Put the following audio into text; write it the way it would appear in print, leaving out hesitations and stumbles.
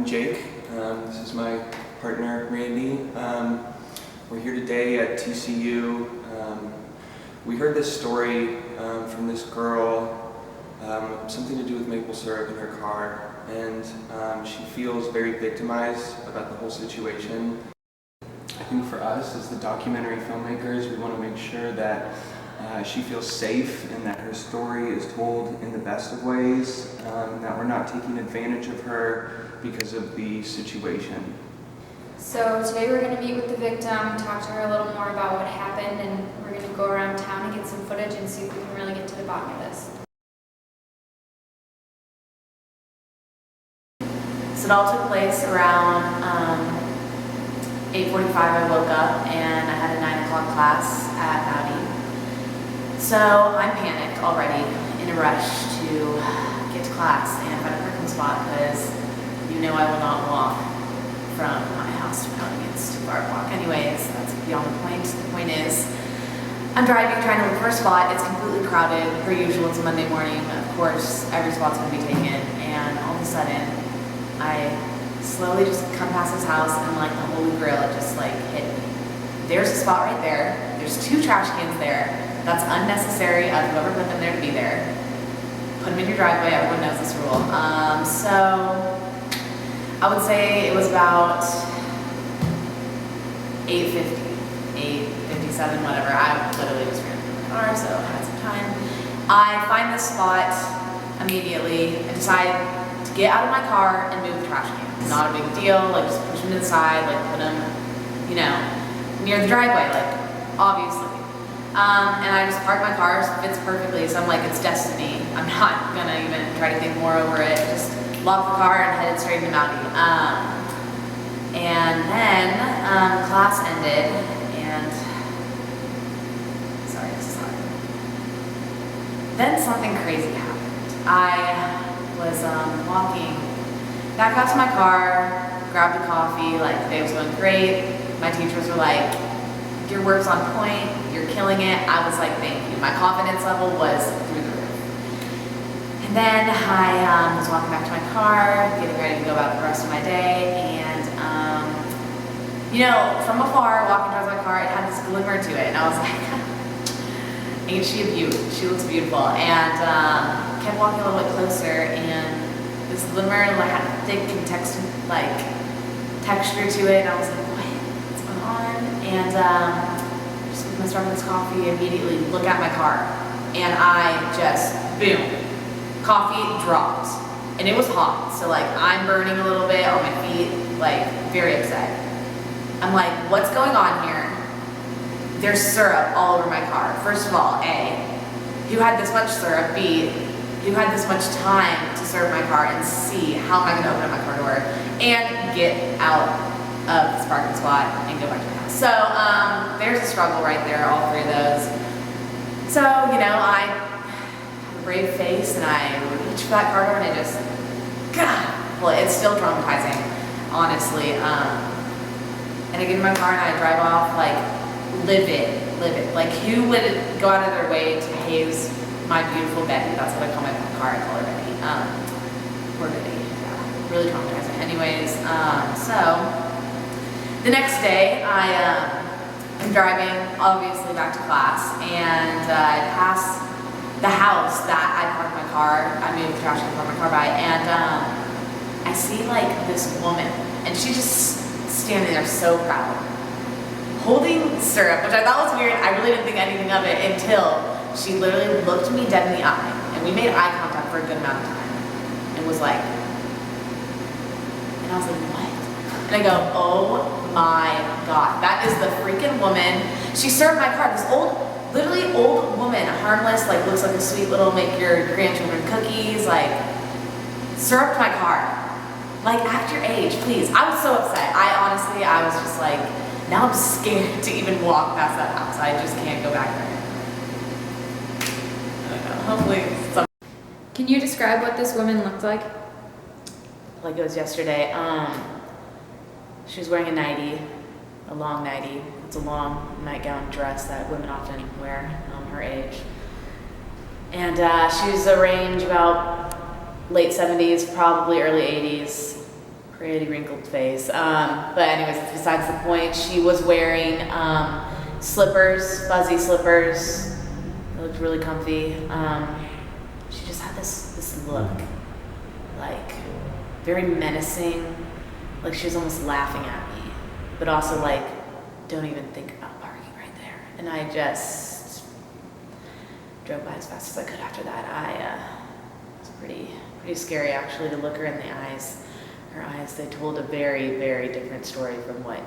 I'm Jake. This is my partner, Randy. We're here today at TCU. We heard this story from this girl, something to do with maple syrup in her car, and she feels very victimized about the whole situation. I think for us, as the documentary filmmakers, we want to make sure that she feels safe and that her story is told in the best of ways, that we're not taking advantage of her because of the situation. So today we're going to meet with the victim, talk to her a little more about what happened, and we're going to go around town and get some footage and see if we can really get to the bottom of this. So it all took place around 8:45. I woke up and I had a 9 o'clock class at Audi. So I'm panicked already, in a rush to get to class and find a parking spot because you know I will not walk from my house to Audi. It's too far to walk. Anyways, that's beyond the point. The point is, I'm driving, trying to look for a spot. It's completely crowded. Per usual, it's a Monday morning. Of course, every spot's going to be taken. And all of a sudden, I slowly just come past his house and like the Holy Grail, it just like hit me. There's a spot right there. There's 2 trash cans there. That's unnecessary of whoever put them there to be there. Put them in your driveway, everyone knows this rule. So I would say it was about 8:50, 8:57, whatever. I literally was running in the car, so I had some time. I find this spot immediately. I decide to get out of my car and move the trash cans. Not a big deal, like just push them to the side, like put them, near the driveway, like obviously. And I just park my car, so it fits perfectly, so I'm like, it's destiny. I'm not gonna even try to think more over it. Just lock the car and headed straight into Mountie. And then class ended, and sorry, this is hard. Then something crazy happened. I was walking back out to my car, grabbed a coffee, like the day was going great. My teachers were like, your work's on point, you're killing it. I was like, thank you. My confidence level was through the roof. And then I was walking back to my car, getting ready to go about the rest of my day, and from afar, walking towards my car, it had this glimmer to it, and I was like, ain't she a beaut? She looks beautiful. And kept walking a little bit closer, and this glimmer had a thick and texture to it, and I was like, what's going on? And just with my Starbucks coffee, immediately look at my car, and I just, boom, coffee dropped. And it was hot, so like I'm burning a little bit on my feet, like very upset. I'm like, what's going on here? There's syrup all over my car. First of all, A, who had this much syrup? B, who had this much time to serve my car? And C, how am I gonna open up my car door and get out of this parking spot and go back to my house? So there's a struggle right there, all 3 of those. So, I have a brave face and I reach for that car door and it's still traumatizing, honestly. And I get in my car and I drive off like livid. Like who would go out of their way to haze my beautiful Betty? That's what I call my car, I call her Betty. Poor Betty, yeah, really traumatizing. Anyways, so the next day I'm driving obviously back to class, and I pass the house that I parked my car, I moved the trash can, parked my car by, and I see like this woman, and she's just standing there so proud, holding syrup, which I thought was weird. I really didn't think anything of it until she literally looked me dead in the eye, and we made eye contact for a good amount of time, and was like, and I was like, what? And I go, oh my God, that is the freaking woman. She served my car, this literally old woman, harmless, like looks like a sweet little make your grandchildren cookies, like syrup my car. Like at your age, please. I was so upset. I was just like, now I'm scared to even walk past that house. I just can't go back there. I don't know, hopefully Can you describe what this woman looked like? Like it was yesterday. She was wearing a nightie, a long nightie. It's a long nightgown dress that women often wear, her age. And she was a range about late 70s, probably early 80s. pretty wrinkled face. But anyways, besides the point, she was wearing slippers, fuzzy slippers. They looked really comfy. She just had this look, like very menacing, like she was almost laughing at me, but also like, don't even think about parking right there. And I just drove by as fast as I could after that. It was pretty scary actually to look her in the eyes. Her eyes, they told a very, very different story from what